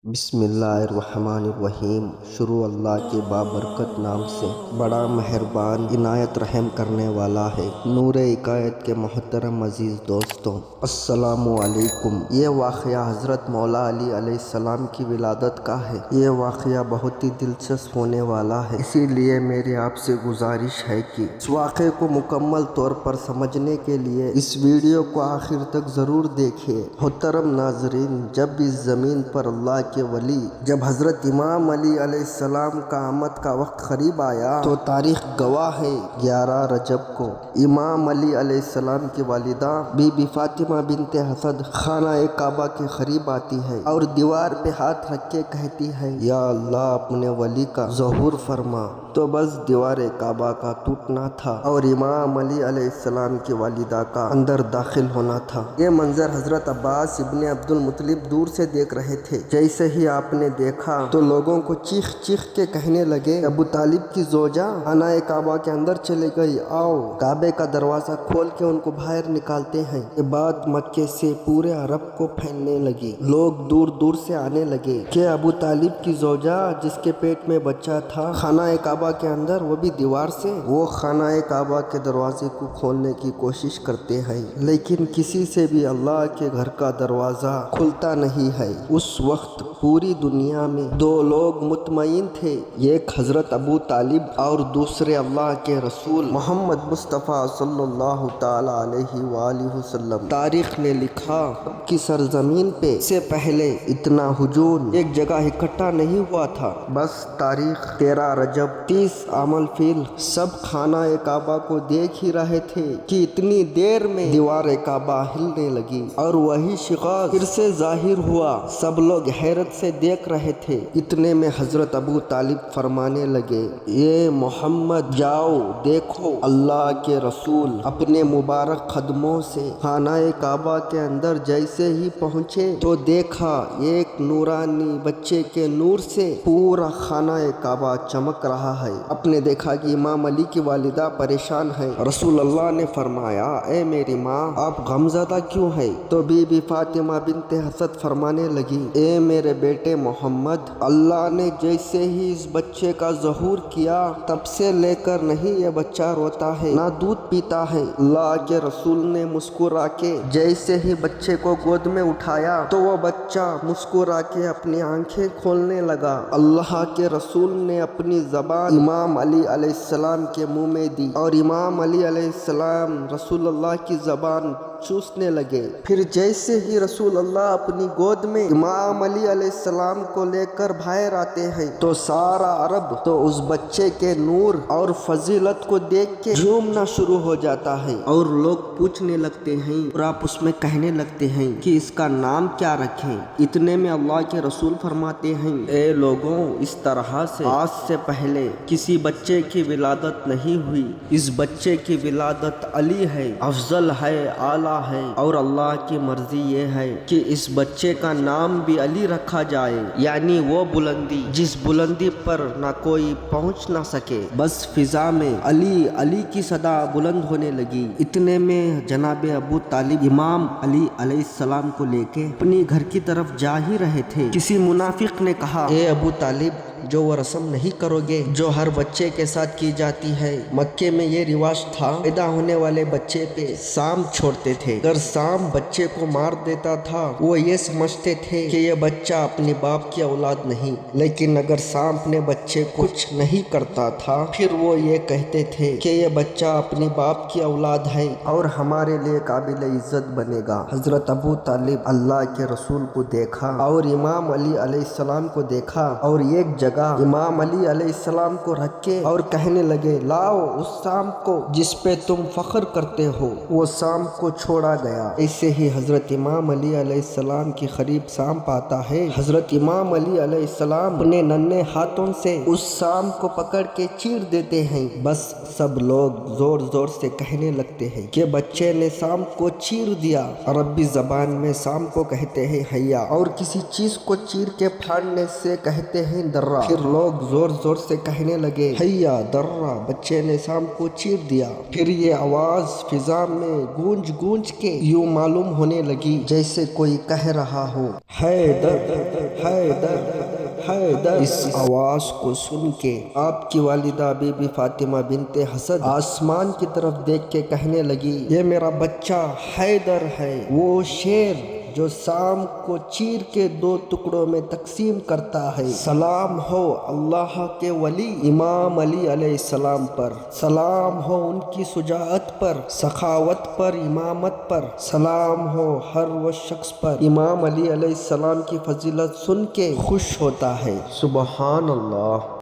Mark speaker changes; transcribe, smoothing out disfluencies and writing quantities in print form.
Speaker 1: بسم اللہ الرحمن الرحیم۔ شروع اللہ کے بابرکت نام سے، بڑا مہربان عنایت رحم کرنے والا ہے۔ نور ہدایت کے محترم عزیز دوستوں، السلام علیکم۔ یہ واقعہ حضرت مولا علی علیہ السلام کی ولادت کا ہے۔ یہ واقعہ بہت ہی دلچسپ ہونے والا ہے، اسی لیے میری آپ سے گزارش ہے کہ اس واقعے کو مکمل طور پر سمجھنے کے لیے اس ویڈیو کو آخر تک ضرور دیکھیں۔ محترم ناظرین، جب اس زمین پر اللہ کے ولی جب حضرت امام علی علیہ السلام کا آمد کا وقت قریب آیا تو تاریخ گواہ ہے 11 رجب کو امام علی علیہ السلام کی والدہ بی بی فاطمہ بنت اسد خانہ کعبہ کے قریب آتی ہے اور دیوار پہ ہاتھ رکھ کے کہتی ہے، یا اللہ اپنے ولی کا ظہور فرما۔ تو بس دیوار کعبہ کا ٹوٹنا تھا اور امام علی علیہ السلام کی والدہ کا اندر داخل ہونا تھا۔ یہ منظر حضرت عباس ابن عبد المطلب دور سے دیکھ رہے تھے۔ جیسے ہی آپ نے دیکھا تو لوگوں کو چیخ چیخ کے کہنے لگے، ابو طالب کی زوجہ خانہ کعبہ کے اندر چلے گئی، آؤ کعبے کا دروازہ کھول کے ان کو باہر نکالتے ہیں۔ یہ بات مکے سے پورے عرب کو پھیلنے لگی۔ لوگ دور دور سے آنے لگے کہ ابو طالب کی زوجہ جس کے پیٹ میں بچہ تھا خانہ کعبہ کے اندر، وہ بھی دیوار سے وہ خانہ کعبہ کے دروازے کو کھولنے کی کوشش کرتے ہیں، لیکن کسی سے بھی اللہ کے گھر کا دروازہ کھلتا نہیں ہے۔ اس وقت پوری دنیا میں دو لوگ مطمئن تھے، ایک حضرت ابو طالب اور دوسرے اللہ کے رسول محمد مصطفیٰ صلی اللہ تعالی علیہ وآلہ وسلم۔ تاریخ نے لکھا کہ سرزمین پہ سے پہلے اتنا ہجوم ایک جگہ اکٹھا نہیں ہوا تھا۔ بس تاریخ 13 رجب 30 عام الفیل سب خانہ کعبہ کو دیکھ ہی رہے تھے کہ اتنی دیر میں دیوار کعبہ ہلنے لگی اور وہی شقاق پھر سے ظاہر ہوا۔ سب لوگ حیرت سے دیکھ رہے تھے۔ اتنے میں حضرت ابو طالب فرمانے لگے، اے محمد جاؤ دیکھو۔ اللہ کے رسول اپنے مبارک قدموں سے خانہ کعبہ کے اندر جیسے ہی پہنچے تو دیکھا ایک نورانی بچے کے نور سے پورا خانہ کعبہ چمک رہا ہے۔ آپ نے دیکھا کہ امام علی کی والدہ پریشان ہے۔ رسول اللہ نے فرمایا، اے میری ماں آپ غمزدہ کیوں ہے؟ تو بی بی فاطمہ بنت اسد فرمانے لگی، اے میرے بیٹے محمد، اللہ نے جیسے ہی اس بچے کا ظہور کیا تب سے لے کر نہیں یہ بچہ روتا ہے نہ دودھ پیتا ہے۔ اللہ کے رسول نے مسکرا کے جیسے ہی بچے کو گود میں اٹھایا تو وہ بچہ مسکرا کے اپنی آنکھیں کھولنے لگا۔ اللہ کے رسول نے اپنی زبان امام علی علیہ السلام کے منہ میں دی اور امام علی علیہ السلام رسول اللہ کی زبان چوسنے لگے۔ پھر جیسے ہی رسول اللہ اپنی گود میں امام علی علیہ السلام کو لے کر باہر آتے ہیں تو سارا عرب تو اس بچے کے نور اور فضیلت کو دیکھ کے جھومنا شروع ہو جاتا ہے اور لوگ پوچھنے لگتے ہیں اور آپس میں کہنے لگتے ہیں کہ اس کا نام کیا رکھیں۔ اتنے میں اللہ کے رسول فرماتے ہیں، اے لوگوں، اس طرح سے آج سے پہلے کسی بچے کی ولادت نہیں ہوئی۔ اس بچے کی ولادت علی ہے، افضل ہے، اعلیٰ ہے، اور اللہ کی مرضی یہ ہے کہ اس بچے کا نام بھی علی رکھا جائے، یعنی وہ بلندی جس بلندی پر نہ کوئی پہنچ نہ سکے۔ بس فضا میں علی علی کی صدا بلند ہونے لگی۔ اتنے میں جناب ابو طالب امام علی علیہ السلام کو لے کے اپنی گھر کی طرف جا ہی رہے تھے۔ کسی منافق نے کہا، اے ابو طالب، جو وہ رسم نہیں کرو گے جو ہر بچے کے ساتھ کی جاتی ہے؟ مکے میں یہ رواج تھا، پیدا ہونے والے بچے پہ سانپ چھوڑتے تھے۔ اگر سانپ بچے کو مار دیتا تھا وہ یہ سمجھتے تھے کہ یہ بچہ اپنے باپ کی اولاد نہیں، لیکن اگر سانپ نے بچے کو کچھ نہیں کرتا تھا پھر وہ یہ کہتے تھے کہ یہ بچہ اپنے باپ کی اولاد ہے اور ہمارے لیے قابل عزت بنے گا۔ حضرت ابو طالب اللہ کے رسول کو دیکھا اور امام علی علیہ السلام کو دیکھا اور ایک جگہ امام علی علیہ السلام کو رکھ کے اور کہنے لگے، لاؤ اس سانپ کو جس پہ تم فخر کرتے ہو۔ وہ سانپ کو چھوڑا گیا۔ ایسے ہی حضرت امام علی علیہ السلام کے قریب سانپ آتا ہے۔ حضرت امام علی علیہ السلام اپنے ننھے ہاتھوں سے اس سانپ کو پکڑ کے چیر دیتے ہیں۔ بس سب لوگ زور زور سے کہنے لگتے ہیں کہ بچے نے سانپ کو چیر دیا۔ عربی زبان میں سانپ کو کہتے ہیں حیا، اور کسی چیز کو چیر کے پھاڑنے سے کہتے ہیں درہ۔ پھر لوگ زور زور سے کہنے لگے حیا درہ، بچے نے سام کو چیر دیا۔ پھر یہ آواز فضا میں گونج گونج کے یوں معلوم ہونے لگی جیسے کوئی کہہ رہا ہو حیدر حیدر حیدر۔ اس آواز کو سن کے آپ کی والدہ بی بی فاطمہ بنت حسد آسمان کی طرف دیکھ کے کہنے لگی یہ میرا بچہ حیدر ہے، وہ شیر جو سام کو چیر کے 2 ٹکڑوں میں تقسیم کرتا ہے۔ سلام ہو اللہ کے ولی امام علی علیہ السلام پر، سلام ہو ان کی شجاعت پر، سخاوت پر، امامت پر، سلام ہو ہر وہ شخص پر امام علی علیہ السلام کی فضیلت سن کے خوش ہوتا ہے۔ سبحان اللہ۔